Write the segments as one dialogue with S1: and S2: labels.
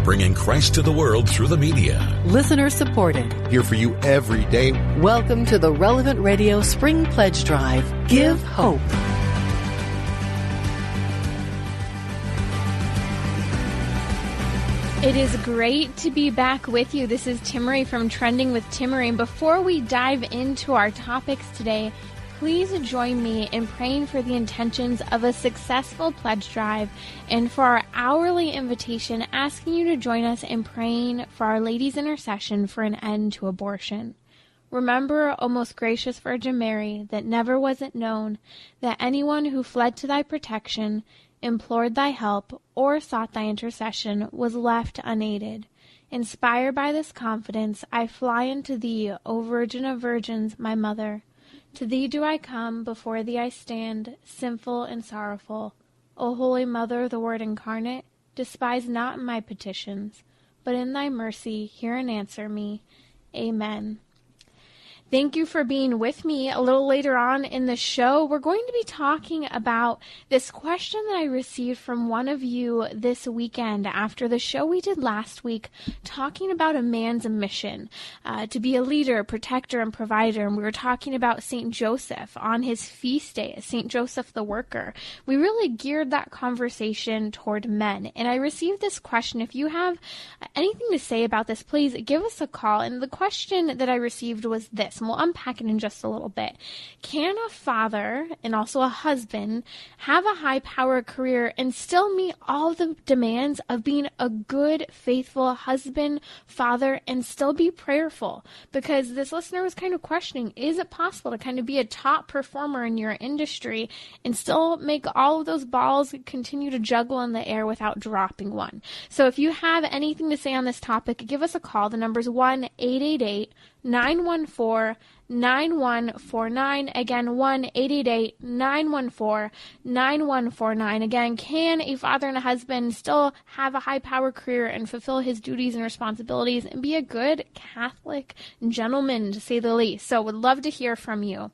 S1: bringing Christ to the world through the media.
S2: Listener supported.
S3: Here for you every day.
S2: Welcome to the Relevant Radio Spring Pledge Drive. Give hope.
S4: It is great to be back with you. This is Timmery from Trending with Timmery. And before we dive into our topics today, please join me in praying for the intentions of a successful pledge drive and for our hourly invitation asking you to join us in praying for Our Lady's intercession for an end to abortion. Remember, O most gracious Virgin Mary, that never was it known that anyone who fled to thy protection, implored thy help, or sought thy intercession was left unaided. Inspired by this confidence, I fly unto thee, O Virgin of Virgins, my mother. To thee do I come, before thee I stand, sinful and sorrowful. O Holy Mother, the Word incarnate, despise not my petitions, but in thy mercy hear and answer me. Amen. Thank you for being with me. A little later on in the show, we're going to be talking about this question that I received from one of you this weekend after the show we did last week, talking about a man's mission to be a leader, protector, and provider. And we were talking about St. Joseph on his feast day, St. Joseph the Worker. We really geared that conversation toward men. And I received this question. If you have anything to say about this, please give us a call. And the question that I received was this. And we'll unpack it in just a little bit. Can a father and also a husband have a high-power career and still meet all the demands of being a good, faithful husband, father, and still be prayerful? Because this listener was kind of questioning, is it possible to kind of be a top performer in your industry and still make all of those balls continue to juggle in the air without dropping one? So if you have anything to say on this topic, give us a call. The number is 1-888-914-9149. Again, 1-888-914-9149. Again, can a father and a husband still have a high-power career and fulfill his duties and responsibilities and be a good Catholic gentleman, to say the least? So would love to hear from you.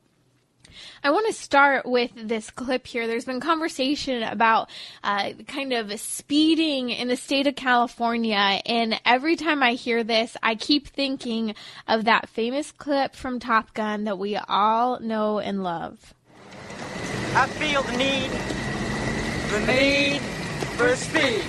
S4: I want to start with this clip here. There's been conversation about kind of speeding in the state of California, and every time I hear this, I keep thinking of that famous clip from Top Gun that we all know and love.
S5: I feel the need for speed.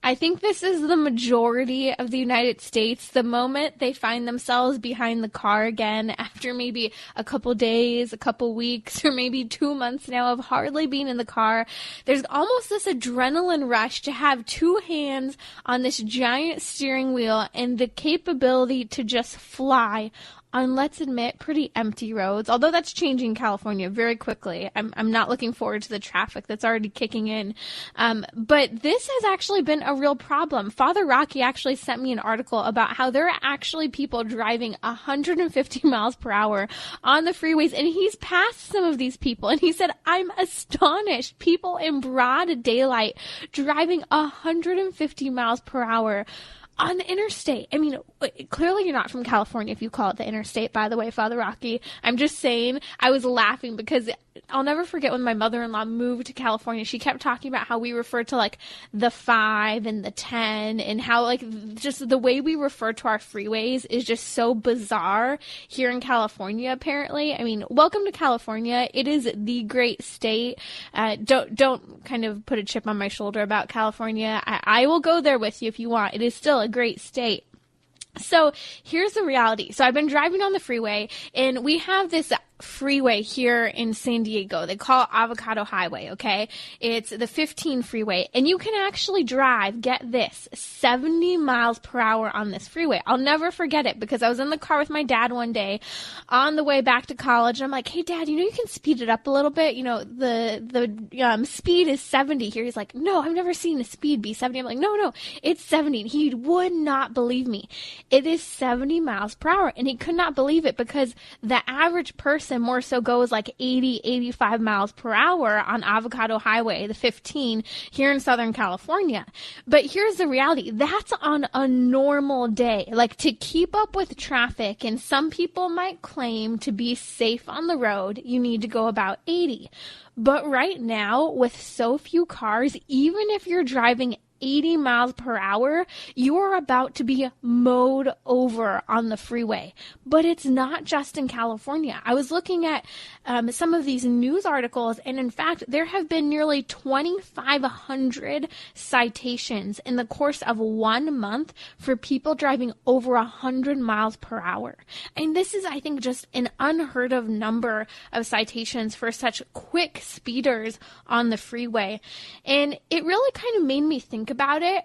S4: I think this is the majority of the United States. The moment they find themselves behind the car again after maybe a couple days, a couple weeks, or maybe 2 months now of hardly being in the car, there's almost this adrenaline rush to have two hands on this giant steering wheel and the capability to just fly on, let's admit, pretty empty roads, although that's changing California very quickly. I'm not looking forward to the traffic that's already kicking in. But this has actually been a real problem. Father Rocky actually sent me an article about how there are actually people driving 150 miles per hour on the freeways, and he's passed some of these people, and he said, I'm astonished. People in broad daylight driving 150 miles per hour on the interstate. I mean, clearly you're not from California if you call it the interstate, by the way, Father Rocky. I'm just saying, I was laughing because I'll never forget when my mother-in-law moved to California. She kept talking about how we refer to like the 5 and the 10 and how like just the way we refer to our freeways is just so bizarre here in California, apparently. I mean, welcome to California. It is the great state. Don't kind of put a chip on my shoulder about California. I will go there with you if you want. It is still a great state. So here's the reality. So I've been driving on the freeway, and we have this freeway here in San Diego. They call it Avocado Highway, okay? It's the 15 freeway, and you can actually drive, get this, 70 miles per hour on this freeway. I'll never forget it because I was in the car with my dad one day on the way back to college, and I'm like, hey, Dad, you know you can speed it up a little bit? You know, the speed is 70 here. He's like, no, I've never seen the speed be 70. I'm like, no, it's 70. And he would not believe me. It is 70 miles per hour, and he could not believe it because the average person more so goes like 80, 85 miles per hour on Avocado Highway, the 15 here in Southern California. But here's the reality. That's on a normal day. Like, to keep up with traffic, and some people might claim to be safe on the road, you need to go about 80. But right now, with so few cars, even if you're driving 80 miles per hour, you are about to be mowed over on the freeway. But it's not just in California. I was looking at some of these news articles, and in fact, there have been nearly 2,500 citations in the course of 1 month for people driving over 100 miles per hour. And this is, I think, just an unheard of number of citations for such quick speeders on the freeway. And it really kind of made me think about it.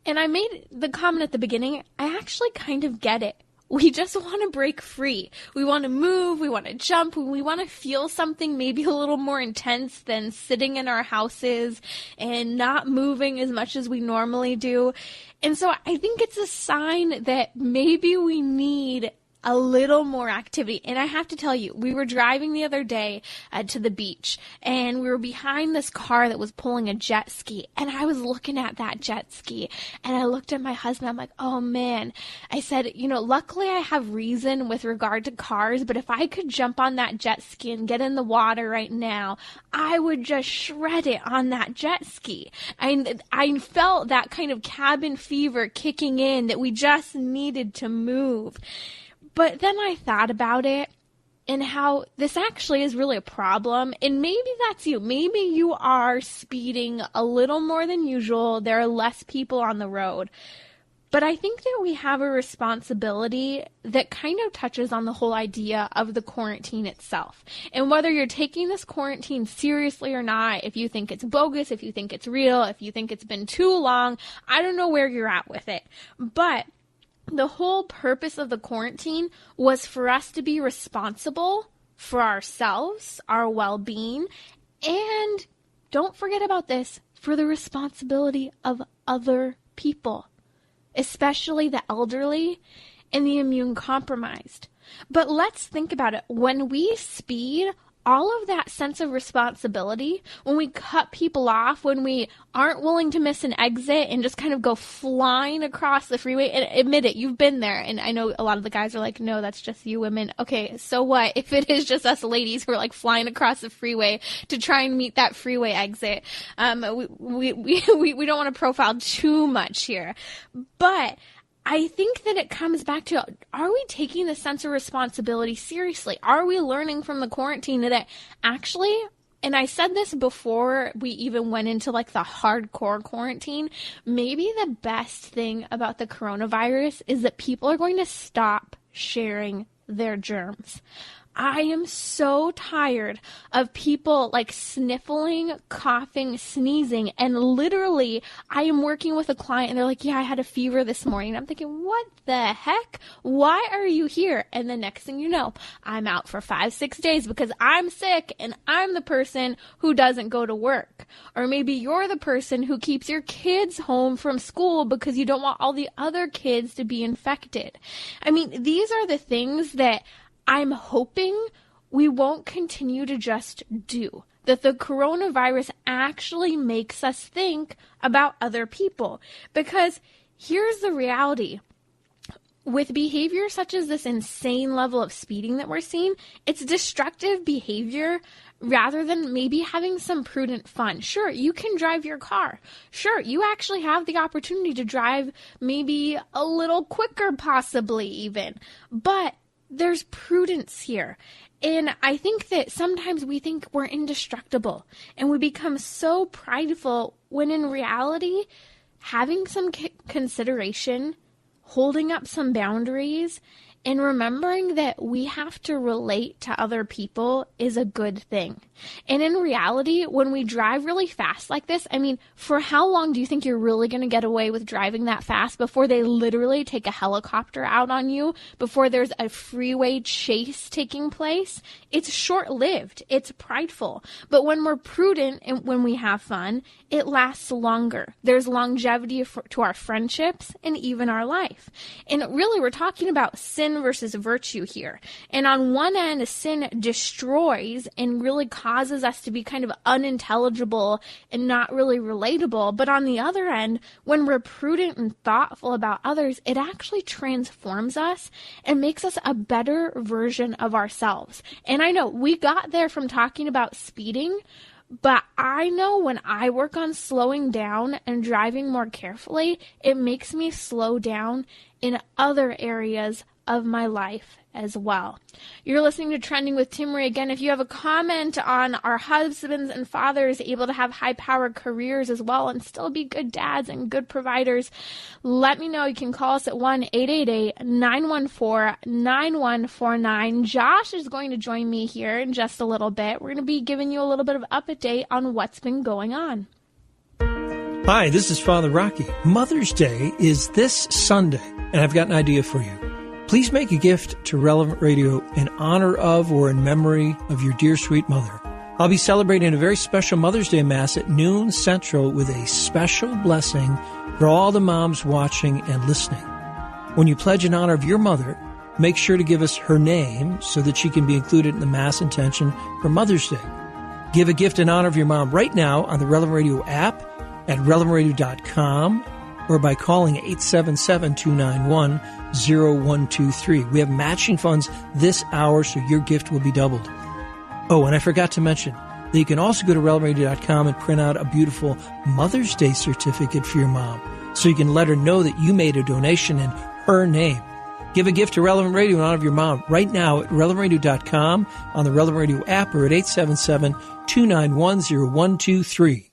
S4: And I made the comment at the beginning, I actually kind of get it. We just want to break free. We want to move, we want to jump, we want to feel something maybe a little more intense than sitting in our houses and not moving as much as we normally do. And so I think it's a sign that maybe we need a little more activity. And I have to tell you, we were driving the other day to the beach, and we were behind this car that was pulling a jet ski. And I was looking at that jet ski, and I looked at my husband. I'm like, oh man. I said, luckily I have reason with regard to cars, but if I could jump on that jet ski and get in the water right now, I would just shred it on that jet ski. I felt that kind of cabin fever kicking in, that we just needed to move. But then I thought about it and how this actually is really a problem. And maybe that's you. Maybe you are speeding a little more than usual. There are less people on the road. But I think that we have a responsibility that kind of touches on the whole idea of the quarantine itself. And whether you're taking this quarantine seriously or not, if you think it's bogus, if you think it's real, if you think it's been too long, I don't know where you're at with it. But the whole purpose of the quarantine was for us to be responsible for ourselves, our well-being, and don't forget about this, for the responsibility of other people, especially the elderly and the immune compromised. But let's think about it. When we speed, all of that sense of responsibility, when we cut people off, when we aren't willing to miss an exit and just kind of go flying across the freeway, and admit it, you've been there. And I know a lot of the guys are like, no, that's just you women. Okay, so what if it is just us ladies who are like flying across the freeway to try and meet that freeway exit? We don't want to profile too much here, but I think that it comes back to, are we taking the sense of responsibility seriously? Are we learning from the quarantine that actually, and I said this before we even went into like the hardcore quarantine, maybe the best thing about the coronavirus is that people are going to stop sharing their germs. I am so tired of people like sniffling, coughing, sneezing, and literally I am working with a client and they're like, yeah, I had a fever this morning. I'm thinking, what the heck? Why are you here? And the next thing you know, I'm out for 5-6 days because I'm sick and I'm the person who doesn't go to work. Or maybe you're the person who keeps your kids home from school because you don't want all the other kids to be infected. I mean, these are the things that I'm hoping we won't continue to just do, that the coronavirus actually makes us think about other people. Because here's the reality. With behavior such as this insane level of speeding that we're seeing, it's destructive behavior rather than maybe having some prudent fun. Sure, you can drive your car. Sure, you actually have the opportunity to drive maybe a little quicker, possibly even. But there's prudence here. And I think that sometimes we think we're indestructible and we become so prideful when in reality, having some consideration, holding up some boundaries, and remembering that we have to relate to other people is a good thing. And in reality, when we drive really fast like this, I mean, for how long do you think you're really going to get away with driving that fast before they literally take a helicopter out on you, before there's a freeway chase taking place? It's short-lived. It's prideful. But when we're prudent and when we have fun, it lasts longer. There's longevity to our friendships and even our life. And really, we're talking about sin versus virtue here. And on one end, sin destroys and really causes us to be kind of unintelligible and not really relatable. But on the other end, when we're prudent and thoughtful about others, it actually transforms us and makes us a better version of ourselves. And I know we got there from talking about speeding, But I know when I work on slowing down and driving more carefully, it makes me slow down in other areas of my life as well. You're listening to Trending with Timmery. Again, if you have a comment on our husbands and fathers able to have high-powered careers as well and still be good dads and good providers, let me know. You can call us at 1-888-914-9149. Josh is going to join me here in just a little bit. We're going to be giving you a little bit of update on what's been going on.
S3: Hi, this is Father Rocky. Mother's Day is this Sunday, and I've got an idea for you. Please make a gift to Relevant Radio in honor of or in memory of your dear sweet mother. I'll be celebrating a very special Mother's Day Mass at noon Central with a special blessing for all the moms watching and listening. When you pledge in honor of your mother, make sure to give us her name so that she can be included in the Mass intention for Mother's Day. Give a gift in honor of your mom right now on the Relevant Radio app at relevantradio.com or by calling 877-291-0123. We have matching funds this hour, so your gift will be doubled. Oh, and I forgot to mention that you can also go to relevantradio.com and print out a beautiful Mother's Day certificate for your mom, so you can let her know that you made a donation in her name. Give a gift to Relevant Radio in honor of your mom right now at relevantradio.com, on the Relevant Radio app, or at 877-291-0123.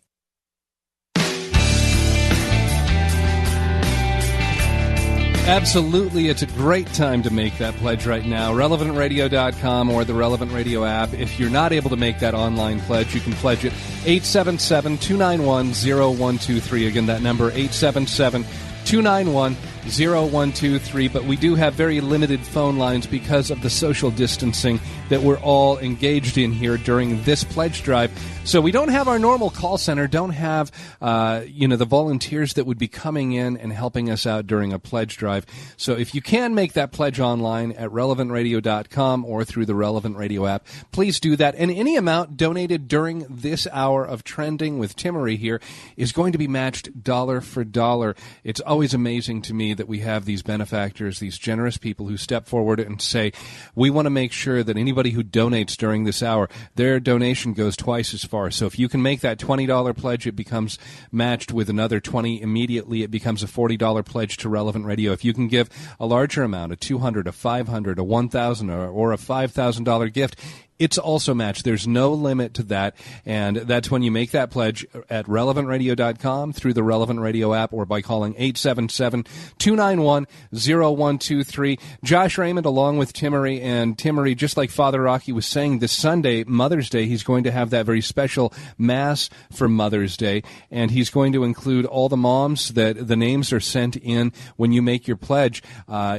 S6: Absolutely. It's a great time to make that pledge right now. RelevantRadio.com or the Relevant Radio app. If you're not able to make that online pledge, you can pledge it 877-291-0123. Again, that number, 877-291-0123. But we do have very limited phone lines because of the social distancing that we're all engaged in here during this pledge drive. So we don't have our normal call center, don't have, the volunteers that would be coming in and helping us out during a pledge drive. So if you can make that pledge online at relevantradio.com or through the Relevant Radio app, please do that. And any amount donated during this hour of Trending with Timmery here is going to be matched dollar for dollar. It's always amazing to me that we have these benefactors, these generous people who step forward and say, we want to make sure that anybody who donates during this hour, their donation goes twice as far. So if you can make that $20 pledge, it becomes matched with another $20 immediately. It becomes a $40 pledge to Relevant Radio. If you can give a larger amount, a $200, a $500, a $1,000, or a $5,000 gift, it's also matched. There's no limit to that, and that's when you make that pledge at relevantradio.com, through the Relevant Radio app, or by calling 877-291-0123. Josh Raymond along with Timmery, and Timmery, just like Father Rocky was saying, this Sunday, Mother's Day, he's going to have that very special Mass for Mother's Day, and he's going to include all the moms that the names are sent in when you make your pledge.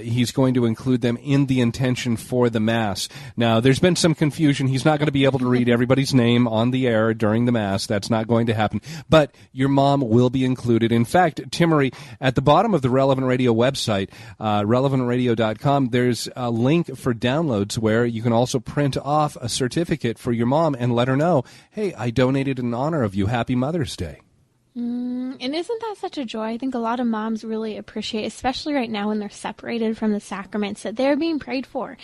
S6: He's going to include them in the intention for the Mass. Now, there's been some confusion. He's not going to be able to read everybody's name on the air during the Mass. That's not going to happen. But your mom will be included. In fact, Timmery, at the bottom of the Relevant Radio website, relevantradio.com, there's a link for downloads where you can also print off a certificate for your mom and let her know, hey, I donated in honor of you. Happy Mother's Day.
S4: And isn't that such a joy? I think a lot of moms really appreciate, especially right now when they're separated from the sacraments, that they're being prayed for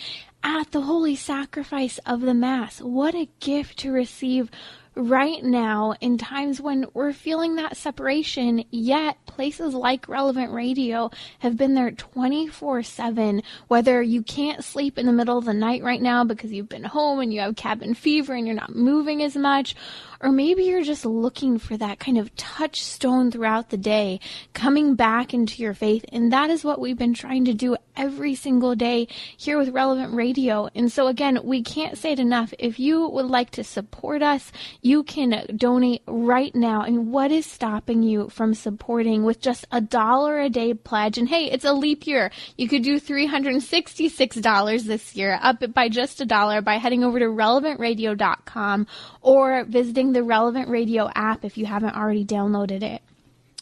S4: at the holy sacrifice of the Mass. What a gift to receive right now in times when we're feeling that separation, yet places like Relevant Radio have been there 24/7. Whether you can't sleep in the middle of the night right now because you've been home and you have cabin fever and you're not moving as much, or maybe you're just looking for that kind of touchstone throughout the day, coming back into your faith. And that is what we've been trying to do every single day here with Relevant Radio. And so again, we can't say it enough. If you would like to support us, you can donate right now. And what is stopping you from supporting with just $1 a day pledge? And hey, it's a leap year. You could do $366 this year, up by just $1 by heading over to relevantradio.com or visiting the Relevant Radio app if you haven't already downloaded it.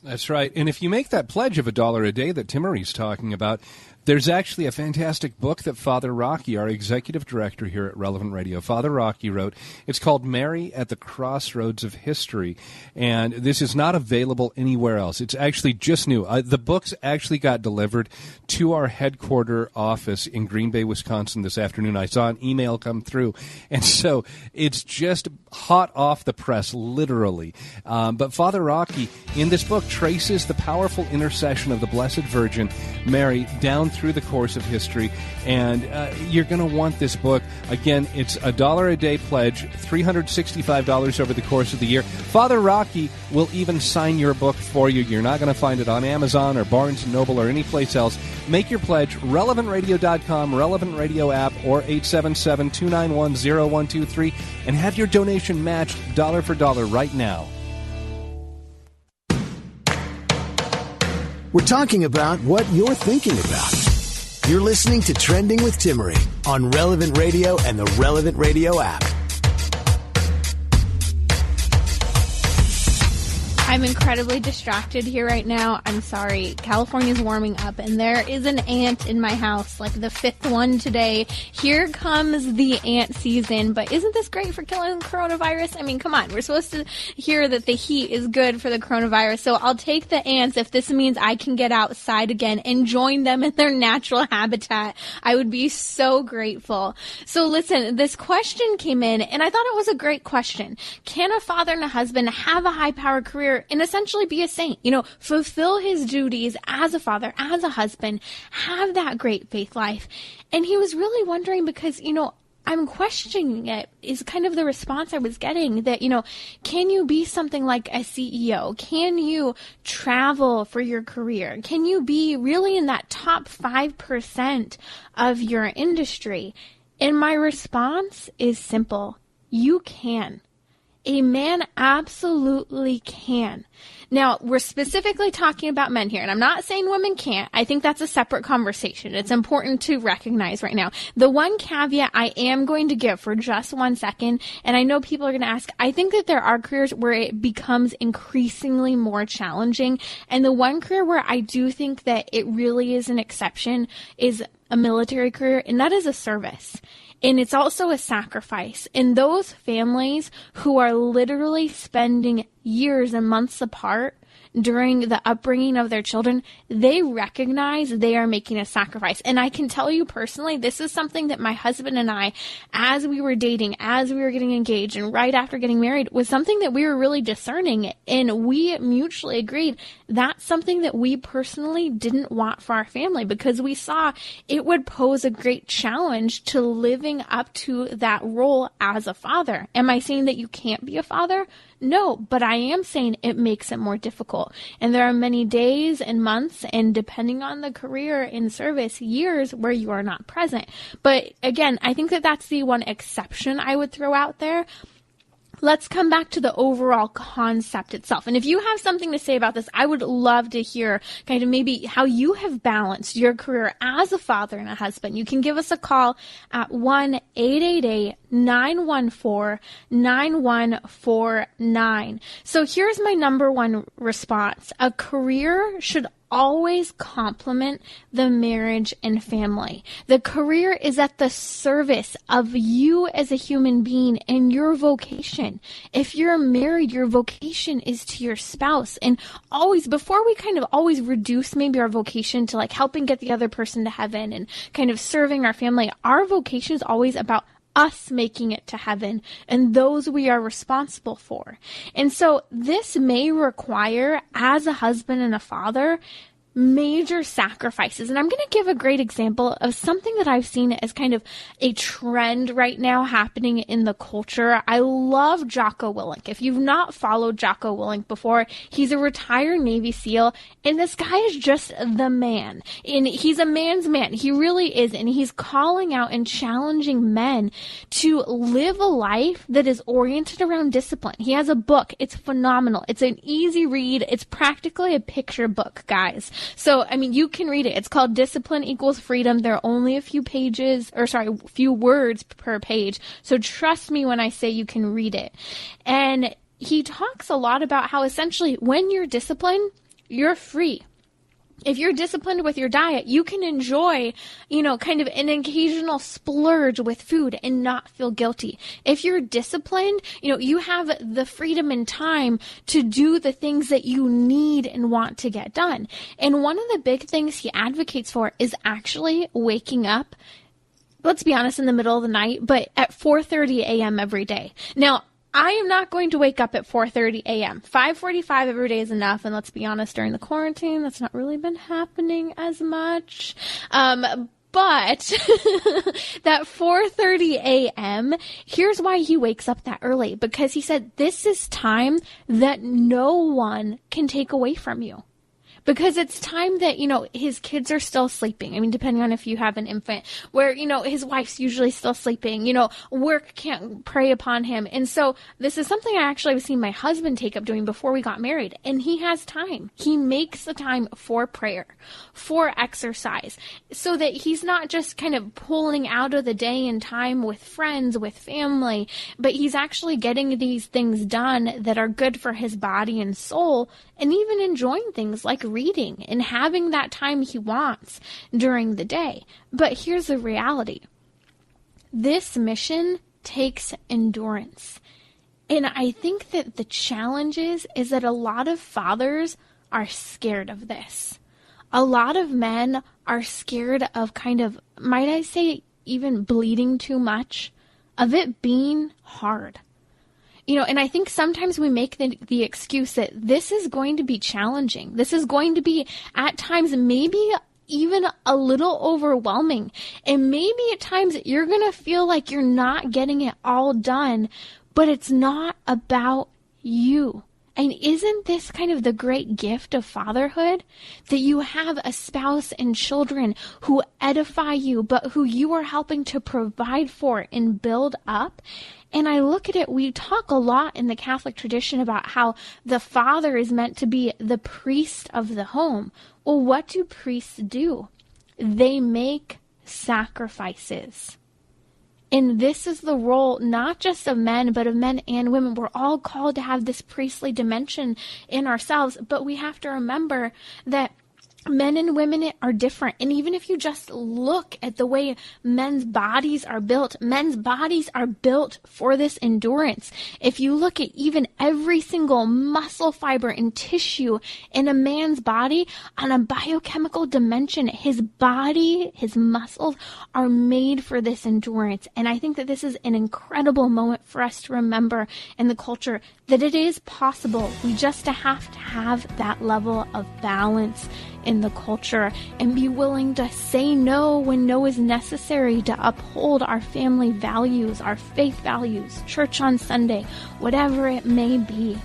S6: That's right. And if you make that pledge of $1 a day that Timmery's talking about, there's actually a fantastic book that Father Rocky, our executive director here at Relevant Radio, Father Rocky wrote. It's called Mary at the Crossroads of History. And this is not available anywhere else. It's actually just new. The books actually got delivered to our headquarter office in Green Bay, Wisconsin this afternoon. I saw an email come through. And so it's just hot off the press, literally. But Father Rocky, in this book, traces the powerful intercession of the Blessed Virgin Mary down through the course of history, and you're going to want this book. Again, it's $1 a day pledge, $365 over the course of the year. Father Rocky will even sign your book for you. You're not going to find it on Amazon or Barnes & Noble or anyplace else. Make your pledge, relevantradio.com, Relevant Radio app, or 877-291-0123, and have your donation matched dollar for dollar right now.
S7: We're talking about what you're thinking about. You're listening to Trending with Timmery on Relevant Radio and the Relevant Radio app.
S4: I'm incredibly distracted here right now. I'm sorry. California's warming up, and there is an ant in my house, like the fifth one today. Here comes the ant season, but isn't this great for killing coronavirus? I mean, come on. We're supposed to hear that the heat is good for the coronavirus, so I'll take the ants if this means I can get outside again and join them in their natural habitat. I would be so grateful. So listen, this question came in, and I thought it was a great question. Can a father and a husband have a high-powered career and essentially be a saint, fulfill his duties as a father, as a husband, have that great faith life? And he was really wondering because, I'm questioning it is kind of the response I was getting that, can you be something like a CEO? Can you travel for your career? Can you be really in that top 5% of your industry? And my response is simple. You can. A man absolutely can. Now, we're specifically talking about men here, and I'm not saying women can't. I think that's a separate conversation. It's important to recognize right now. The one caveat I am going to give for just 1 second, and I know people are going to ask, I think that there are careers where it becomes increasingly more challenging, and the one career where I do think that it really is an exception is a military career, and that is a service. And it's also a sacrifice. And those families who are literally spending years and months apart during the upbringing of their children, they recognize they are making a sacrifice. And I can tell you personally, this is something that my husband and I, as we were dating, as we were getting engaged, and right after getting married, was something that we were really discerning. And we mutually agreed that's something that we personally didn't want for our family because we saw it would pose a great challenge to living up to that role as a father. Am I saying that you can't be a father? No, but I am saying it makes it more difficult. And there are many days and months, and depending on the career in service, years where you are not present. But again, I think that that's the one exception I would throw out there. Let's come back to the overall concept itself. And if you have something to say about this, I would love to hear kind of maybe how you have balanced your career as a father and a husband. You can give us a call at 1-888-914-9149. So here's my number one response. A career should always complement the marriage and family. The career is at the service of you as a human being and your vocation. If you're married, your vocation is to your spouse. And always, before we kind of always reduce maybe our vocation to like helping get the other person to heaven and kind of serving our family, our vocation is always about us making it to heaven and those we are responsible for. And so this may require, as a husband and a father, major sacrifices. And I'm going to give a great example of something that I've seen as kind of a trend right now happening in the culture. I love Jocko Willink. If you've not followed Jocko Willink before, he's a retired Navy SEAL, and this guy is just the man. And he's a man's man. He really is. And he's calling out and challenging men to live a life that is oriented around discipline. He has a book. It's phenomenal. It's an easy read. It's practically a picture book, guys. So, I mean, you can read it. It's called Discipline Equals Freedom. There are only a few words per page. So trust me when I say you can read it. And he talks a lot about how essentially when you're disciplined, you're free. If you're disciplined with your diet, you can enjoy, kind of an occasional splurge with food and not feel guilty. If you're disciplined, you have the freedom and time to do the things that you need and want to get done. And one of the big things he advocates for is actually waking up, let's be honest, in the middle of the night, but at 4:30 a.m. every day. Now, I am not going to wake up at 4:30 a.m. 5:45 every day is enough, and let's be honest, during the quarantine, that's not really been happening as much. But that 4:30 a.m., here's why he wakes up that early, because he said this is time that no one can take away from you. Because it's time that, his kids are still sleeping. I mean, depending on if you have an infant, where, his wife's usually still sleeping, work can't prey upon him. And so this is something I actually have seen my husband take up doing before we got married. And he has time. He makes the time for prayer, for exercise, so that he's not just kind of pulling out of the day and time with friends, with family, but he's actually getting these things done that are good for his body and soul, and even enjoying things like reading and having that time he wants during the day. But here's the reality. This mission takes endurance. And I think that the challenge is that a lot of fathers are scared of this. A lot of men are scared of kind of, might I say, even bleeding too much, of it being hard. And I think sometimes we make the excuse that this is going to be challenging. This is going to be, at times, maybe even a little overwhelming. And maybe at times you're going to feel like you're not getting it all done, but it's not about you. And isn't this kind of the great gift of fatherhood? That you have a spouse and children who edify you, but who you are helping to provide for and build up. And I look at it, we talk a lot in the Catholic tradition about how the father is meant to be the priest of the home. Well, what do priests do? They make sacrifices. And this is the role, not just of men, but of men and women. We're all called to have this priestly dimension in ourselves, but we have to remember that men and women are different. And even if you just look at the way men's bodies are built for this endurance. If you look at even every single muscle fiber and tissue in a man's body on a biochemical dimension, his body, his muscles are made for this endurance. And I think that this is an incredible moment for us to remember in the culture that it is possible. We just have to have that level of balance in the culture and be willing to say no when no is necessary, to uphold our family values, our faith values, church on Sunday, whatever it may be.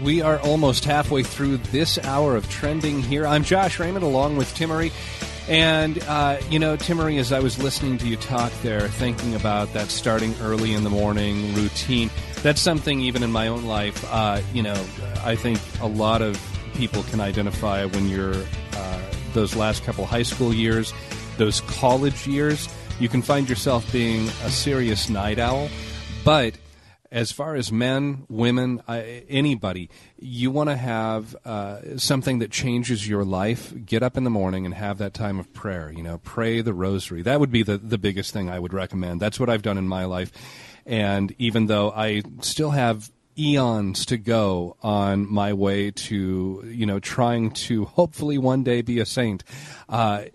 S6: We are almost halfway through this hour of Trending here. I'm Josh Raymond along with Timmery. And, Timmery, as I was listening to you talk there, thinking about that starting early in the morning routine, that's something even in my own life, I think a lot of people can identify when you're those last couple high school years, those college years. You can find yourself being a serious night owl, but as far as men, women, anybody, you want to have something that changes your life. Get up in the morning and have that time of prayer. Pray the rosary. That would be the biggest thing I would recommend. That's what I've done in my life. And even though I still have eons to go on my way to, trying to hopefully one day be a saint, I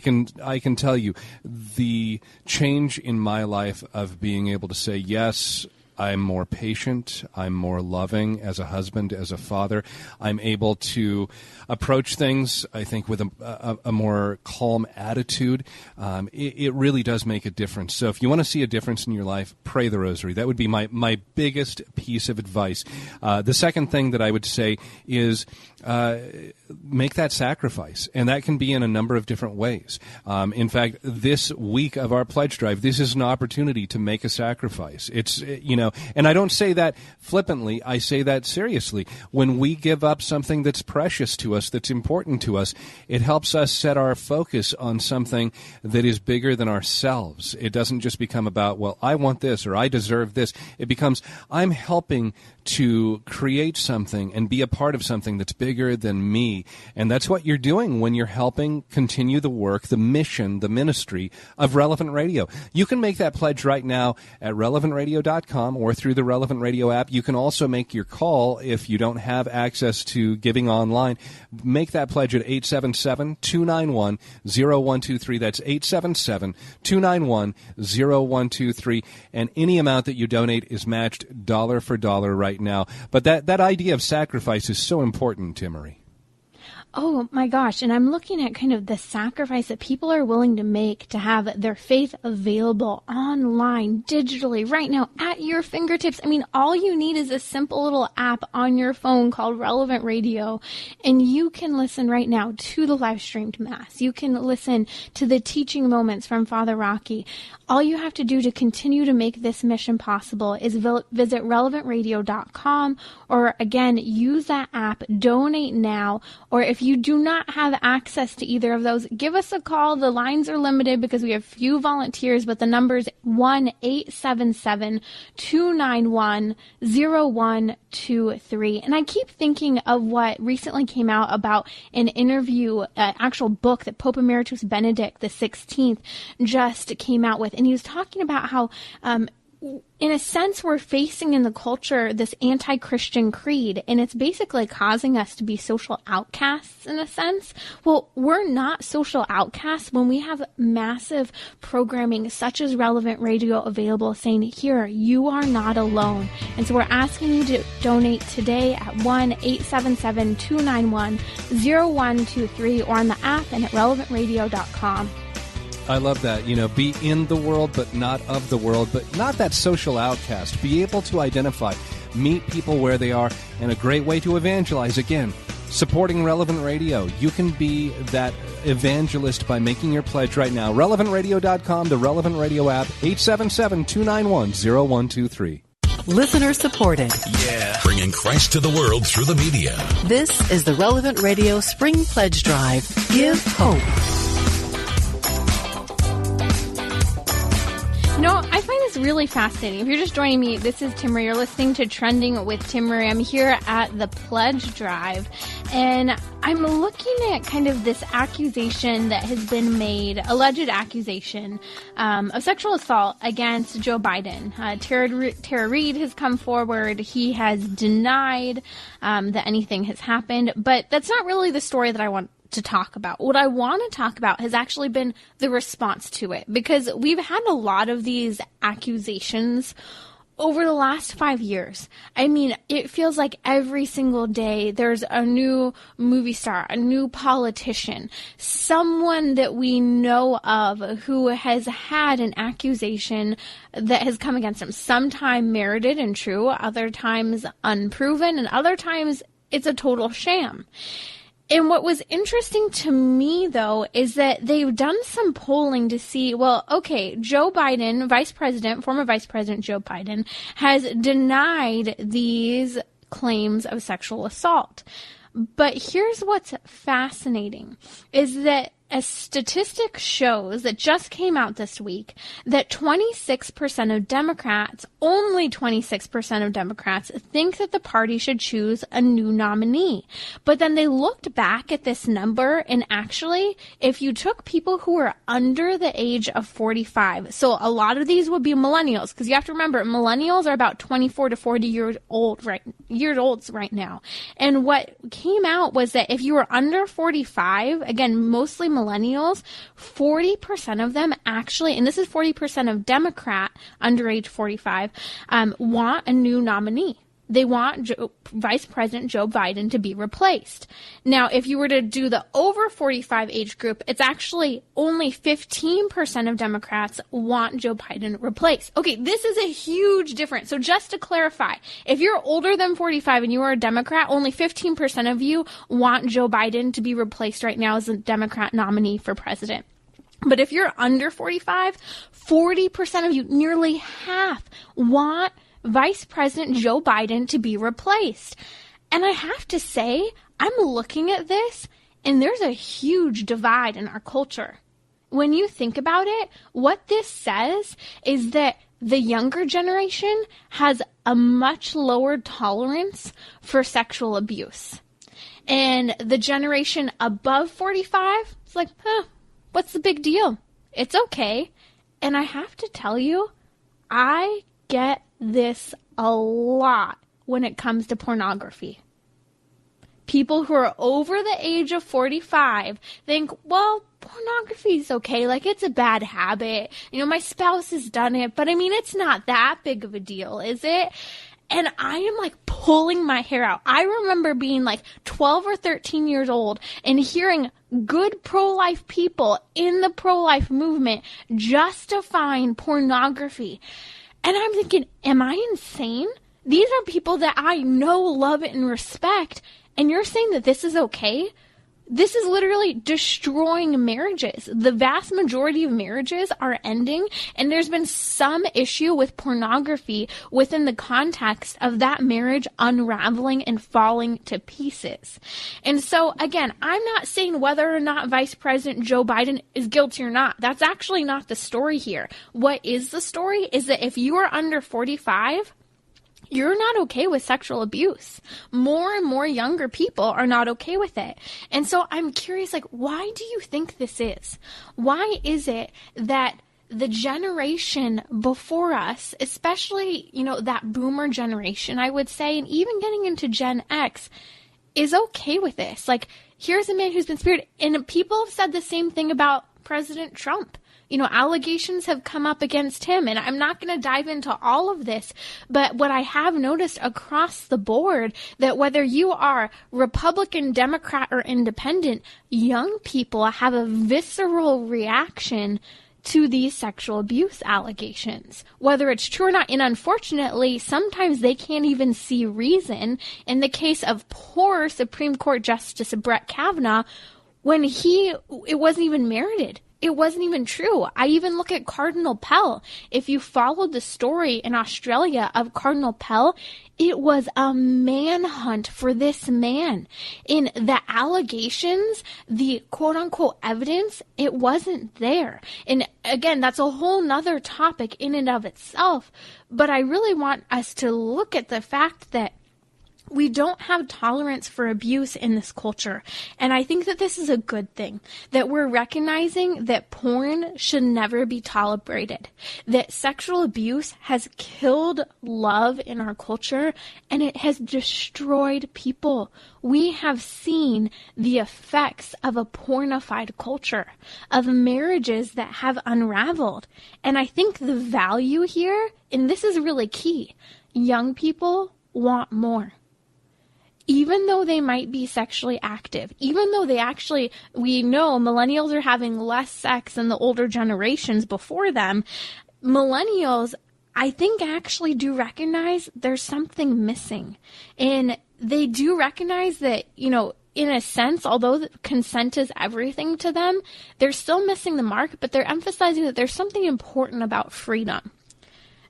S6: can tell you the change in my life of being able to say yes. I'm more patient. I'm more loving as a husband, as a father. I'm able to approach things, I think, with a more calm attitude. It really does make a difference. So if you want to see a difference in your life, pray the rosary. That would be my biggest piece of advice. The second thing that I would say is make that sacrifice, and that can be in a number of different ways. In fact, this week of our pledge drive, this is an opportunity to make a sacrifice. It's, And I don't say that flippantly. I say that seriously. When we give up something that's precious to us, that's important to us, it helps us set our focus on something that is bigger than ourselves. It doesn't just become about, well, I want this or I deserve this. It becomes, I'm helping to create something and be a part of something that's bigger than me. And that's what you're doing when you're helping continue the work, the mission, the ministry of Relevant Radio. You can make that pledge right now at relevantradio.com or through the Relevant Radio app. You can also make your call if you don't have access to giving online. Make that pledge at 877-291-0123. That's 877-291-0123. And any amount that you donate is matched dollar for dollar right now. But that idea of sacrifice is so important, Timmery.
S4: Oh my gosh. And I'm looking at kind of the sacrifice that people are willing to make to have their faith available online, digitally, right now at your fingertips. I mean, all you need is a simple little app on your phone called Relevant Radio, and you can listen right now to the live streamed Mass. You can listen to the teaching moments from Father Rocky. All you have to do to continue to make this mission possible is visit relevantradio.com, or again, use that app, donate now, or if you do not have access to either of those, give us a call. The lines are limited because we have few volunteers, but the number is 1-877-291-0123. And I keep thinking of what recently came out about an interview, actual book that Pope Emeritus Benedict XVI just came out with. And he was talking about how, in a sense, we're facing in the culture this anti-Christian creed, and it's basically causing us to be social outcasts in a sense. Well, we're not social outcasts when we have massive programming such as Relevant Radio available saying, here, you are not alone. And so we're asking you to donate today at 1-877-291-0123 or on the app and at relevantradio.com.
S6: I love that. Be in the world, but not of the world, but not that social outcast. Be able to identify, meet people where they are, and a great way to evangelize, again, supporting Relevant Radio. You can be that evangelist by making your pledge right now. RelevantRadio.com, the Relevant Radio app, 877-291-0123.
S2: Listener supported.
S1: Yeah. Bringing Christ to the world through the media.
S2: This is the Relevant Radio Spring Pledge Drive. Give hope.
S4: I find this really fascinating. If you're just joining me, this is Timmery. You're listening to Trending with Timmery. I'm here at the Pledge Drive, and I'm looking at kind of this accusation that has been made, alleged accusation of sexual assault against Joe Biden. Tara Reid has come forward. He has denied that anything has happened, but that's not really the story that I want to talk about. What I want to talk about has actually been the response to it, because we've had a lot of these accusations over the last 5 years. I mean, it feels like every single day there's a new movie star, a new politician, someone that we know of who has had an accusation that has come against him. Sometimes merited and true, other times unproven, and other times it's a total sham. And what was interesting to me, though, is that they've done some polling to see, well, okay, Joe Biden, former Vice President Joe Biden, has denied these claims of sexual assault. But here's what's fascinating, is that a statistic shows that just came out this week that 26% of Democrats, only 26% of Democrats, think that the party should choose a new nominee. But then they looked back at this number, and actually, if you took people who were under the age of 45, so a lot of these would be millennials, because you have to remember, millennials are about 24 to 40 years olds right now. And what came out was that if you were under 45, again, mostly millennials, 40% of them actually, and this is 40% of Democrat under age 45, want a new nominee. They want Vice President Joe Biden to be replaced. Now, if you were to do the over 45 age group, it's actually only 15% of Democrats want Joe Biden replaced. Okay, this is a huge difference. So just to clarify, if you're older than 45 and you are a Democrat, only 15% of you want Joe Biden to be replaced right now as a Democrat nominee for president. But if you're under 45, 40% of you, nearly half, want Vice President Joe Biden to be replaced. And I have to say, I'm looking at this, and there's a huge divide in our culture. When you think about it, what this says is that the younger generation has a much lower tolerance for sexual abuse. And the generation above 45, it's like, what's the big deal? It's okay. And I have to tell you, I get this a lot when it comes to pornography. People who are over the age of 45 think, well, pornography is okay. Like, it's a bad habit. You know, my spouse has done it, but I mean, it's not that big of a deal, is it? And I am like pulling my hair out. I remember being like 12 or 13 years old and hearing good pro-life people in the pro-life movement justifying pornography. And I'm thinking, am I insane? These are people that I know, love, and respect. And you're saying that this is okay? This is literally destroying marriages. The vast majority of marriages are ending, and there's been some issue with pornography within the context of that marriage unraveling and falling to pieces. And so, again, I'm not saying whether or not Vice President Joe Biden is guilty or not. That's actually not the story here. What is the story is that if you are under 45, you're not okay with sexual abuse. More and more younger people are not okay with it. And so I'm curious, like, why do you think this is? Why is it that the generation before us, especially, you know, that boomer generation, I would say, and even getting into Gen X, is okay with this? Like, here's a man who's been spared. And people have said the same thing about President Trump. You know, allegations have come up against him, and I'm not going to dive into all of this, but what I have noticed across the board, that whether you are Republican, Democrat, or Independent, young people have a visceral reaction to these sexual abuse allegations, whether it's true or not. And unfortunately, sometimes they can't even see reason. In the case of poor Supreme Court Justice Brett Kavanaugh, when it wasn't even merited. It wasn't even true. I even look at Cardinal Pell. If you followed the story in Australia of Cardinal Pell, it was a manhunt for this man. In the allegations, the quote-unquote evidence, it wasn't there. And again, that's a whole nother topic in and of itself. But I really want us to look at the fact that we don't have tolerance for abuse in this culture. And I think that this is a good thing, that we're recognizing that porn should never be tolerated, that sexual abuse has killed love in our culture, and it has destroyed people. We have seen the effects of a pornified culture, of marriages that have unraveled. And I think the value here, and this is really key, young people want more. Even though they might be sexually active, even though we know millennials are having less sex than the older generations before them, millennials, I think, actually do recognize there's something missing. And they do recognize that, you know, in a sense, although consent is everything to them, they're still missing the mark, but they're emphasizing that there's something important about freedom.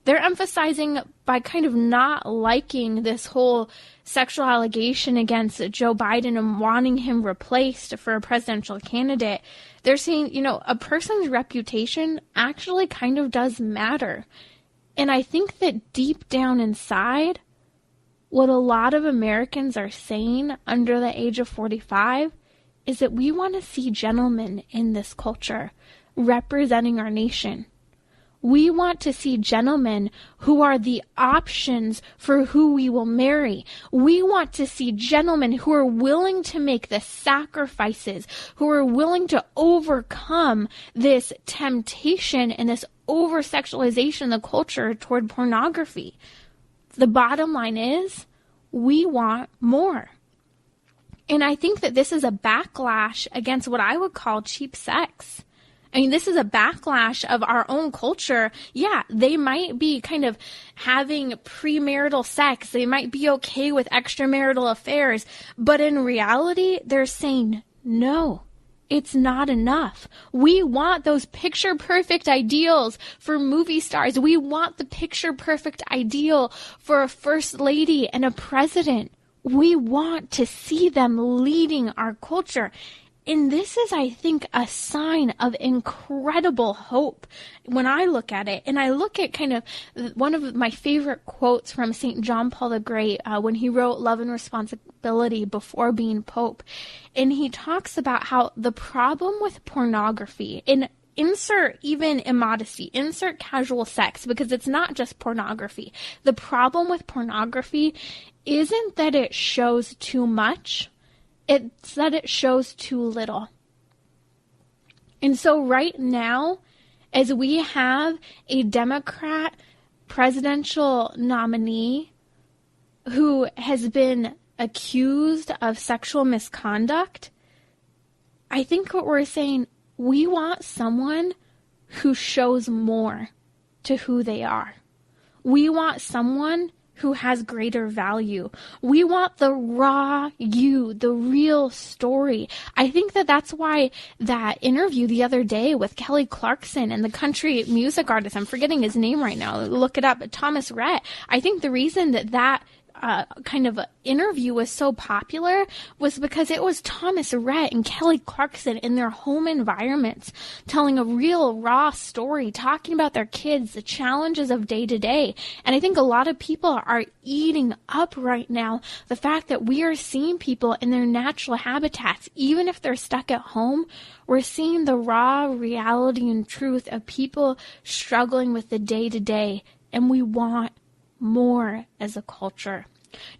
S4: They're emphasizing by kind of not liking this whole sexual allegation against Joe Biden and wanting him replaced for a presidential candidate. They're saying, you know, a person's reputation actually kind of does matter. And I think that deep down inside, what a lot of Americans are saying under the age of 45 is that we want to see gentlemen in this culture representing our nation. We want to see gentlemen who are the options for who we will marry. We want to see gentlemen who are willing to make the sacrifices, who are willing to overcome this temptation and this over-sexualization of the culture toward pornography. The bottom line is, we want more. And I think that this is a backlash against what I would call cheap sex. I mean, this is a backlash of our own culture. Yeah, they might be kind of having premarital sex. They might be okay with extramarital affairs. But in reality, they're saying, no, it's not enough. We want those picture-perfect ideals for movie stars. We want the picture-perfect ideal for a first lady and a president. We want to see them leading our culture. And this is, I think, a sign of incredible hope when I look at it. And I look at kind of one of my favorite quotes from St. John Paul the Great when he wrote Love and Responsibility before being Pope. And he talks about how the problem with pornography, and insert even immodesty, insert casual sex, because it's not just pornography. The problem with pornography isn't that it shows too much. It's that it shows too little. And so right now, as we have a Democrat presidential nominee who has been accused of sexual misconduct, I think what we're saying, we want someone who shows more to who they are. We want someone who has greater value. We want the raw you, the real story. I think that that's why that interview the other day with Kelly Clarkson and the country music artist, I'm forgetting his name right now, look it up, Thomas Rhett. I think the reason that kind of interview was so popular was because it was Thomas Rhett and Kelly Clarkson in their home environments telling a real raw story, talking about their kids, the challenges of day to day. And I think a lot of people are eating up right now the fact that we are seeing people in their natural habitats, even if they're stuck at home. We're seeing the raw reality and truth of people struggling with the day to day, and we want more as a culture.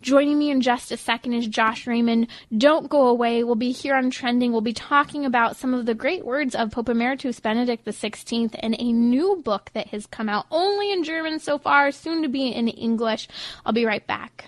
S4: Joining me in just a second is Josh Raymond. Don't go away. We'll be here on Trending. We'll be talking about some of the great words of Pope Emeritus Benedict XVI and a new book that has come out only in German so far, soon to be in English. I'll be right back.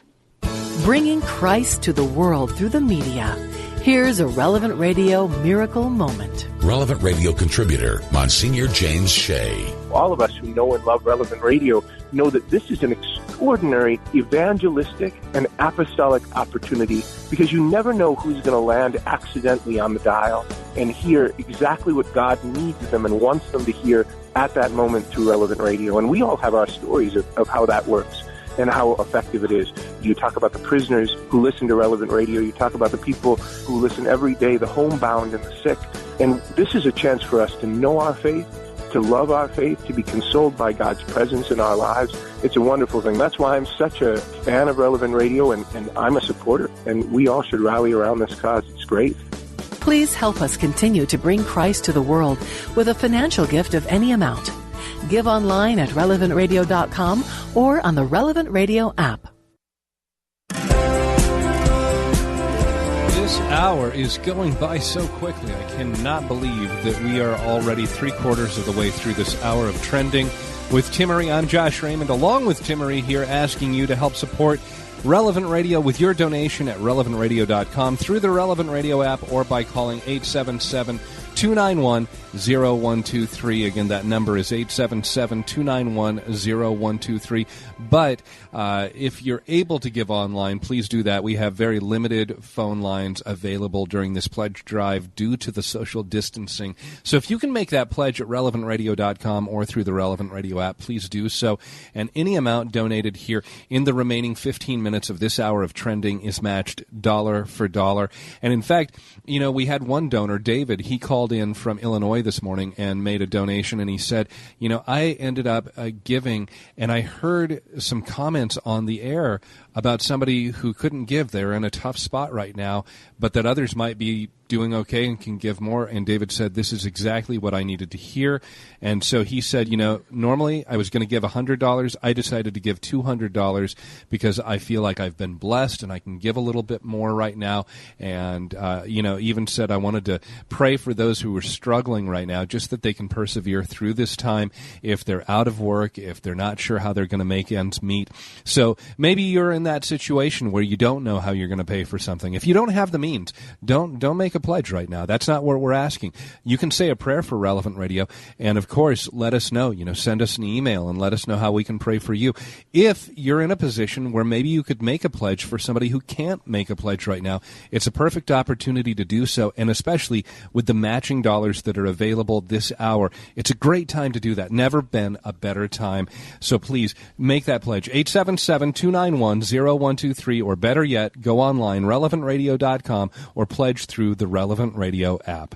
S2: Bringing Christ to the world through the media. Here's a Relevant Radio Miracle Moment.
S1: Relevant Radio contributor, Monsignor James Shea.
S8: All of us who know and love Relevant Radio know that this is an extraordinary evangelistic and apostolic opportunity, because you never know who's going to land accidentally on the dial and hear exactly what God needs them and wants them to hear at that moment through Relevant Radio. And we all have our stories of how that works and how effective it is. You talk about the prisoners who listen to Relevant Radio. You talk about the people who listen every day, the homebound and the sick. And this is a chance for us to know our faith, to love our faith, to be consoled by God's presence in our lives. It's a wonderful thing. That's why I'm such a fan of Relevant Radio, and I'm a supporter. And we all should rally around this cause. It's great.
S2: Please help us continue to bring Christ to the world with a financial gift of any amount. Give online at relevantradio.com or on the Relevant Radio app.
S6: This hour is going by so quickly. I cannot believe that we are already 3/4 of the way through this hour of Trending with Timmery. I'm Josh Raymond, along with Timmery here, asking you to help support Relevant Radio with your donation at relevantradio.com, through the Relevant Radio app, or by calling 877-291-0123. Again, that number is 877-291-0123. But if you're able to give online, please do that. We have very limited phone lines available during this pledge drive due to the social distancing. So if you can make that pledge at relevantradio.com or through the Relevant Radio app, please do so. And any amount donated here in the remaining 15 minutes of this hour of Trending is matched dollar for dollar. And in fact, you know, we had one donor, David. He called in from Illinois this morning and made a donation, and he said, you know, I ended up giving, and I heard some comments on the air about somebody who couldn't give. They're in a tough spot right now, but that others might be doing okay and can give more. And David said, this is exactly what I needed to hear. And so he said, you know, normally I was going to give $100. I decided to give $200 because I feel like I've been blessed and I can give a little bit more right now. And, you know, even said I wanted to pray for those who are struggling right now, just that they can persevere through this time if they're out of work, if they're not sure how they're going to make ends meet. So maybe you're in in that situation where you don't know how you're going to pay for something, if you don't have the means, don't make a pledge right now. That's not what we're asking. You can say a prayer for Relevant Radio, and of course, let us know. Send us an email and let us know how we can pray for you. If you're in a position where maybe you could make a pledge for somebody who can't make a pledge right now, it's a perfect opportunity to do so, and especially with the matching dollars that are available this hour, it's a great time to do that. Never been a better time. So please make that pledge. 877-291-0123, or better yet, go online, relevantradio.com, or pledge through the Relevant Radio app.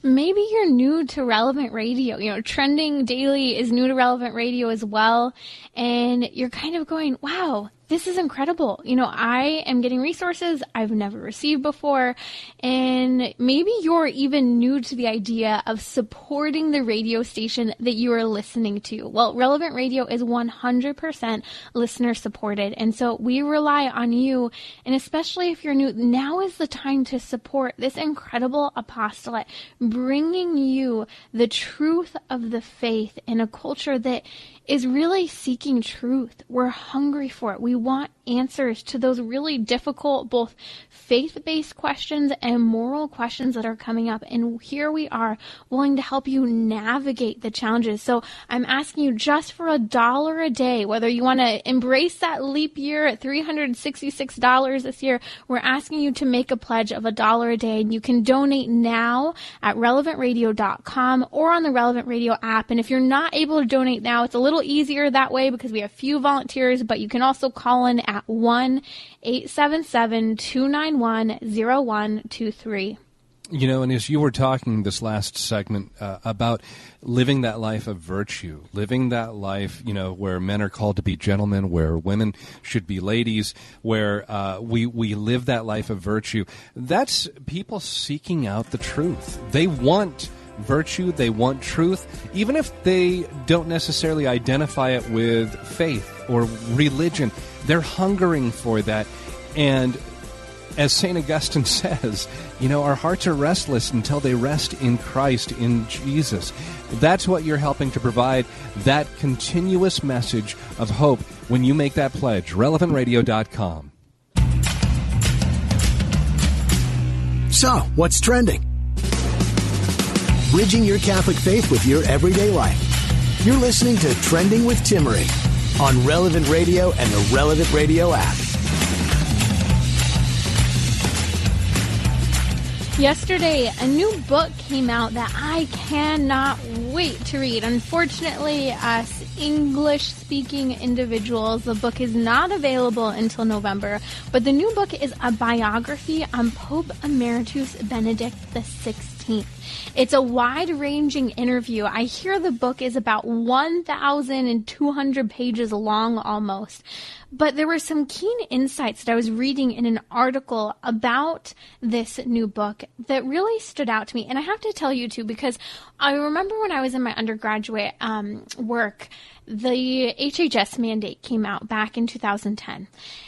S4: Maybe you're new to Relevant Radio. Trending Daily is new to Relevant Radio as well. And you're kind of going, wow, this is incredible. I am getting resources I've never received before. And maybe you're even new to the idea of supporting the radio station that you are listening to. Well, Relevant Radio is 100% listener supported. And so we rely on you. And especially if you're new, now is the time to support this incredible apostolate, bringing you the truth of the faith in a culture that is really seeking truth. We're hungry for it. We want answers to those really difficult, both faith-based questions and moral questions that are coming up. And here we are, willing to help you navigate the challenges. So I'm asking you, just for $1 a day, whether you want to embrace that leap year at $366 this year, we're asking you to make a pledge of $1 a day. And you can donate now at relevantradio.com or on the Relevant Radio app. And if you're not able to donate now, it's a little easier that way because we have few volunteers, but you can also call in at 1-877-291-0123.
S6: And as you were talking this last segment about living that life of virtue, living that life, where men are called to be gentlemen, where women should be ladies, where we live that life of virtue, that's people seeking out the truth. They want virtue, they want truth, even if they don't necessarily identify it with faith or religion. They're hungering for that. And as St. Augustine says, our hearts are restless until they rest in Christ, in Jesus. That's what you're helping to provide, that continuous message of hope when you make that pledge. relevantradio.com.
S7: So, what's trending? Bridging your Catholic faith with your everyday life. You're listening to Trending with Timmery on Relevant Radio and the Relevant Radio app.
S4: Yesterday, a new book came out that I cannot wait to read. Unfortunately, us English-speaking individuals, the book is not available until November, but the new book is a biography on Pope Emeritus Benedict XVI. It's a wide-ranging interview. I hear the book is about 1,200 pages long almost. But there were some keen insights that I was reading in an article about this new book that really stood out to me. And I have to tell you, too, because I remember when I was in my undergraduate work, the HHS mandate came out back in 2010.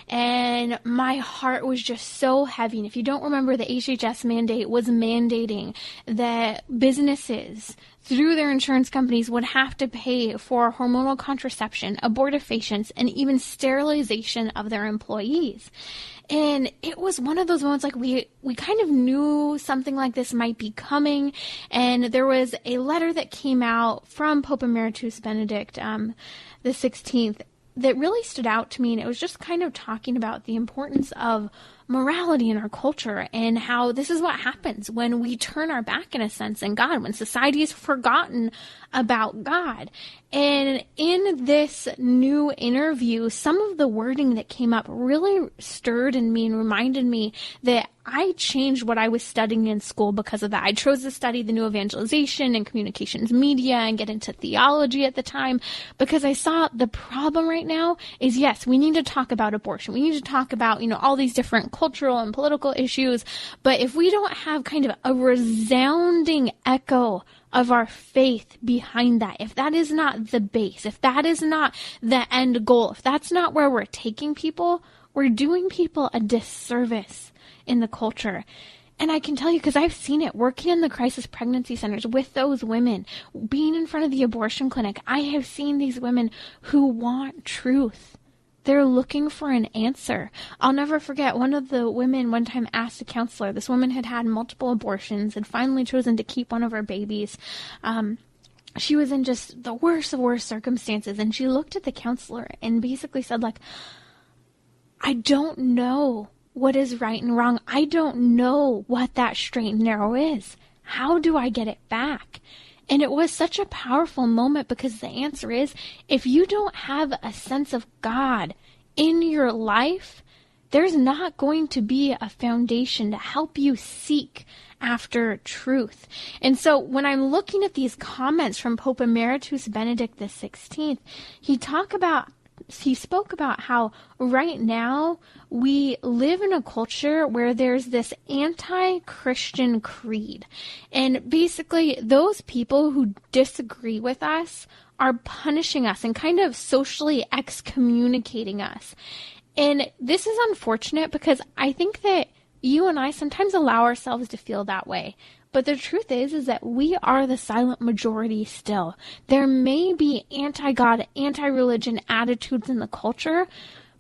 S4: And my heart was just so heavy. And if you don't remember, the HHS mandate was mandating that businesses, through their insurance companies, would have to pay for hormonal contraception, abortifacients, and even sterilization of their employees. And it was one of those moments like we kind of knew something like this might be coming. And there was a letter that came out from Pope Emeritus Benedict the 16th that really stood out to me. And it was just kind of talking about the importance of morality in our culture and how this is what happens when we turn our back, in a sense, on God, when society has forgotten about God. And in this new interview, some of the wording that came up really stirred in me and reminded me that I changed what I was studying in school because of that. I chose to study the new evangelization and communications media and get into theology at the time because I saw the problem right now is, yes, we need to talk about abortion. We need to talk about, all these different cultural and political issues. But if we don't have kind of a resounding echo of our faith behind that, if that is not the base, if that is not the end goal, if that's not where we're taking people, we're doing people a disservice in the culture. And I can tell you, because I've seen it working in the crisis pregnancy centers with those women, being in front of the abortion clinic, I have seen these women who want truth, They're looking for an answer. I'll never forget, one of the women one time asked a counselor. This woman had had multiple abortions and finally chosen to keep one of her babies. She was in just the worst of worst circumstances, and she looked at the counselor and basically said, like, I don't know what is right and wrong. I don't know what that straight and narrow is. How do I get it back? And it was such a powerful moment, because the answer is, if you don't have a sense of God in your life, there's not going to be a foundation to help you seek after truth. And so when I'm looking at these comments from Pope Emeritus Benedict XVI, he spoke about how right now we live in a culture where there's this anti-Christian creed. And basically those people who disagree with us are punishing us and kind of socially excommunicating us. And this is unfortunate, because I think that you and I sometimes allow ourselves to feel that way. But the truth is that we are the silent majority still. There may be anti-God, anti-religion attitudes in the culture,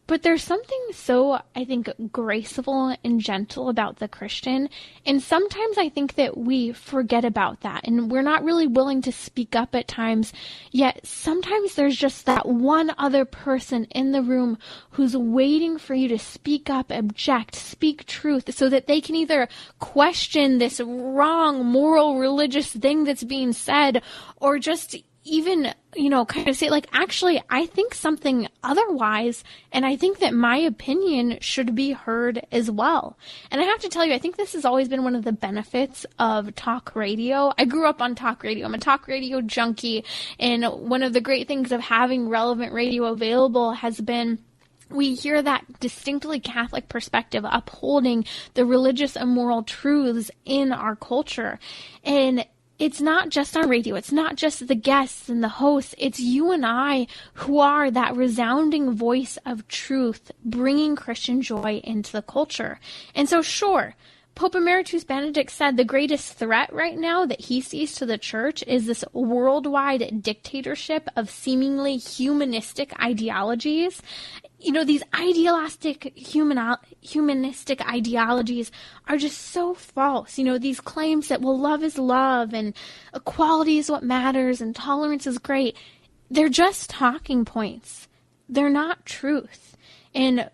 S4: but there's something so, I think, graceful and gentle about the Christian. And sometimes I think that we forget about that, and we're not really willing to speak up at times. Yet sometimes there's just that one other person in the room who's waiting for you to speak up, object, speak truth, so that they can either question this wrong moral religious thing that's being said, or just even, kind of say, like, actually, I think something otherwise, and I think that my opinion should be heard as well. And I have to tell you, I think this has always been one of the benefits of talk radio. I grew up on talk radio. I'm a talk radio junkie, and one of the great things of having relevant radio available has been we hear that distinctly Catholic perspective upholding the religious and moral truths in our culture. And it's not just on radio. It's not just the guests and the hosts. It's you and I who are that resounding voice of truth, bringing Christian joy into the culture. And so, sure, Pope Emeritus Benedict said the greatest threat right now that he sees to the church is this worldwide dictatorship of seemingly humanistic ideologies. These idealistic humanistic ideologies are just so false. These claims that, well, love is love and equality is what matters and tolerance is great. They're just talking points. They're not truth. And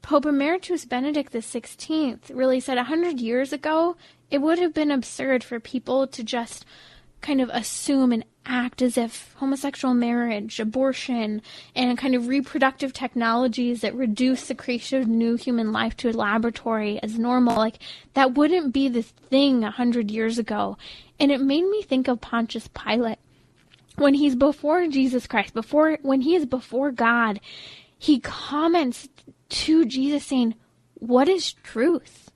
S4: Pope Emeritus Benedict XVI really said 100 years ago, it would have been absurd for people to just kind of assume and act as if homosexual marriage, abortion, and kind of reproductive technologies that reduce the creation of new human life to a laboratory as normal, like, that wouldn't be the thing 100 years ago. And it made me think of Pontius Pilate. When he's before Jesus Christ, when he is before God, he comments to Jesus saying, what is truth?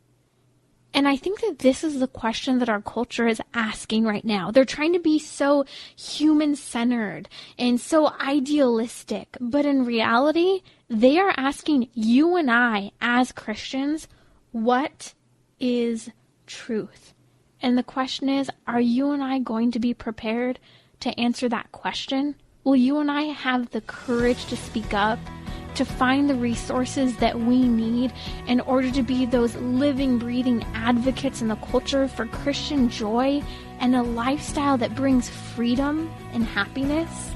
S4: And I think that this is the question that our culture is asking right now. They're trying to be so human-centered and so idealistic. But in reality, they are asking you and I, as Christians, what is truth? And the question is, are you and I going to be prepared to answer that question? Will you and I have the courage to speak up, to find the resources that we need in order to be those living, breathing advocates in the culture for Christian joy and a lifestyle that brings freedom and happiness?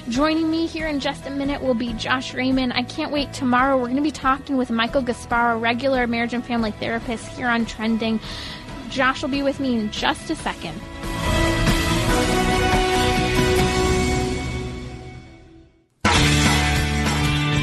S4: Joining me here in just a minute will be Josh Raymond. I can't wait. Tomorrow we're going to be talking with Michael Gasparo, regular marriage and family therapist here on Trending. Josh will be with me in just a second.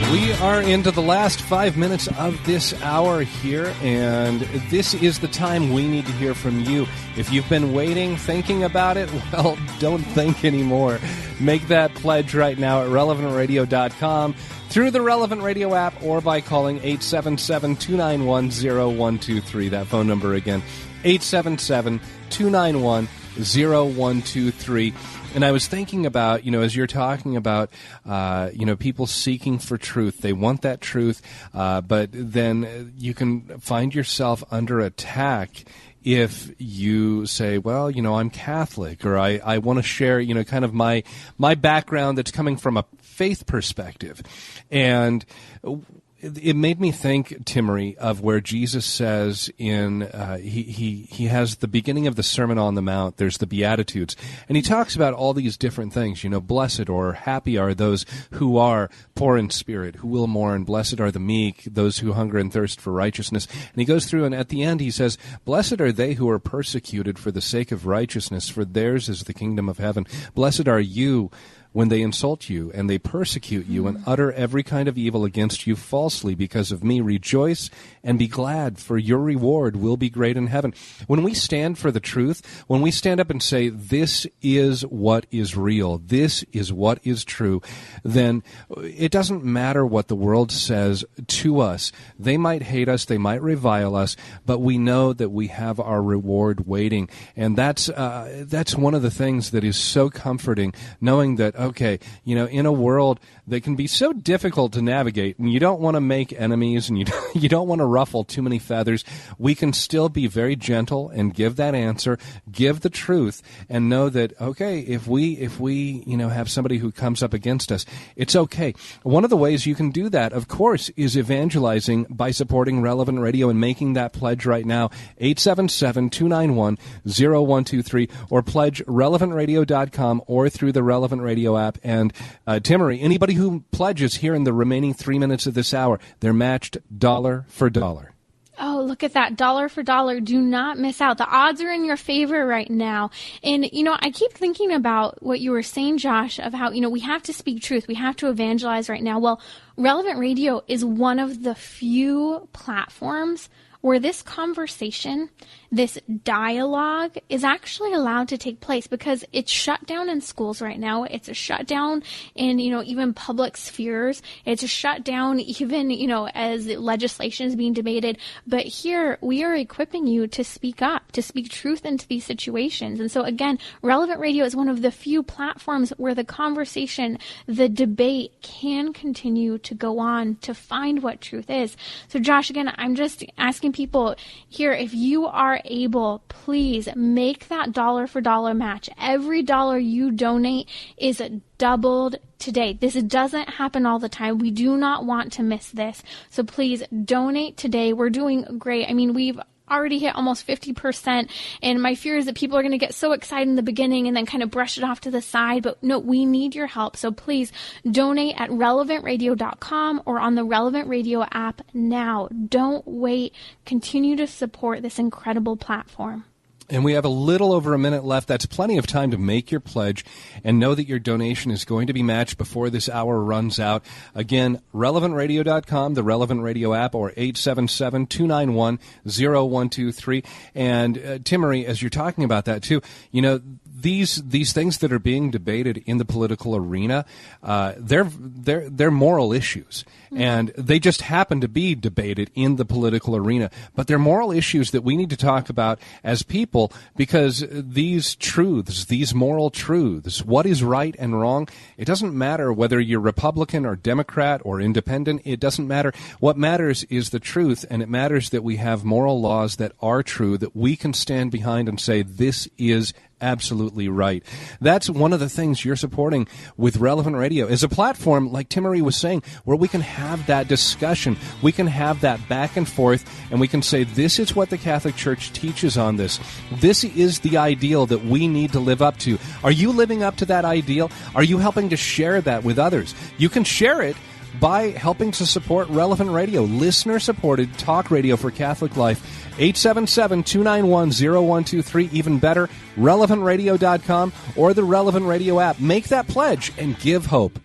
S6: We are into the last 5 minutes of this hour here, and this is the time we need to hear from you. If you've been waiting, thinking about it, well, don't think anymore. Make that pledge right now at relevantradio.com, through the Relevant Radio app, or by calling 877-291-0123. That phone number again, 877-291-0123. And I was thinking about, as you're talking about, people seeking for truth. They want that truth, but then you can find yourself under attack if you say, well, I'm Catholic, or I want to share, kind of my background that's coming from a faith perspective. And it made me think, Timmery, of where Jesus says in he has the beginning of the Sermon on the Mount. There's the Beatitudes, and he talks about all these different things. Blessed or happy are those who are poor in spirit, who will mourn. Blessed are the meek, those who hunger and thirst for righteousness. And he goes through, and at the end he says, Blessed are they who are persecuted for the sake of righteousness, for theirs is the kingdom of heaven. Blessed are you when they insult you and they persecute you and utter every kind of evil against you falsely because of me. Rejoice and be glad, for your reward will be great in heaven. When we stand for the truth, when we stand up and say, this is what is real, this is what is true, then it doesn't matter what the world says to us. They might hate us, they might revile us, but we know that we have our reward waiting. And that's one of the things that is so comforting, knowing that, okay, in a world that can be so difficult to navigate, and you don't want to make enemies, and you don't want to ruffle too many feathers, we can still be very gentle and give that answer, give the truth, and know that, okay, if we have somebody who comes up against us, it's okay. One of the ways you can do that, of course, is evangelizing by supporting Relevant Radio and making that pledge right now, 877-291-0123, or pledge relevantradio.com or through the Relevant Radio app. And Timmery, anybody who pledges here in the remaining 3 minutes of this hour, they're matched dollar for dollar.
S4: Oh, look at that. Dollar for dollar. Do not miss out. The odds are in your favor right now. And, I keep thinking about what you were saying, Josh, of how, we have to speak truth. We have to evangelize right now. Well, Relevant Radio is one of the few platforms where this conversation, this dialogue is actually allowed to take place, because it's shut down in schools right now. It's a shutdown in, even public spheres. It's a shutdown even, as legislation is being debated. But here we are equipping you to speak up, to speak truth into these situations. And so again, Relevant Radio is one of the few platforms where the conversation, the debate can continue to go on to find what truth is. So Josh, again, I'm just asking people here, if you are able, please make that dollar for dollar match. Every dollar you donate is doubled today. This doesn't happen all the time. We do not want to miss this. So please donate today. We're doing great. I mean, we've already hit almost 50%, and my fear is that people are going to get so excited in the beginning and then kind of brush it off to the side. But no, we need your help. So please donate at relevantradio.com or on the Relevant Radio app now. Don't wait. Continue to support this incredible platform.
S6: And we have a little over a minute left. That's plenty of time to make your pledge and know that your donation is going to be matched before this hour runs out. Again, relevantradio.com, the Relevant Radio app, or 877-291-0123. And Timmery, as you're talking about that too, these things that are being debated in the political arena, they're moral issues. And they just happen to be debated in the political arena. But they're moral issues that we need to talk about as people, because these truths, these moral truths, what is right and wrong, it doesn't matter whether you're Republican or Democrat or independent. It doesn't matter. What matters is the truth, and it matters that we have moral laws that are true, that we can stand behind and say, this is absolutely right. That's one of the things you're supporting with Relevant Radio, is a platform, like Timmery was saying, where we can have that discussion, we can have that back and forth, and we can say, this is what the Catholic Church teaches on this. This is the ideal that we need to live up to. Are you living up to that ideal? Are you helping to share that with others? You can share it by helping to support Relevant Radio, listener-supported talk radio for Catholic life. 877-291-0123. Even better, relevantradio.com or the Relevant Radio app. Make that pledge and give hope.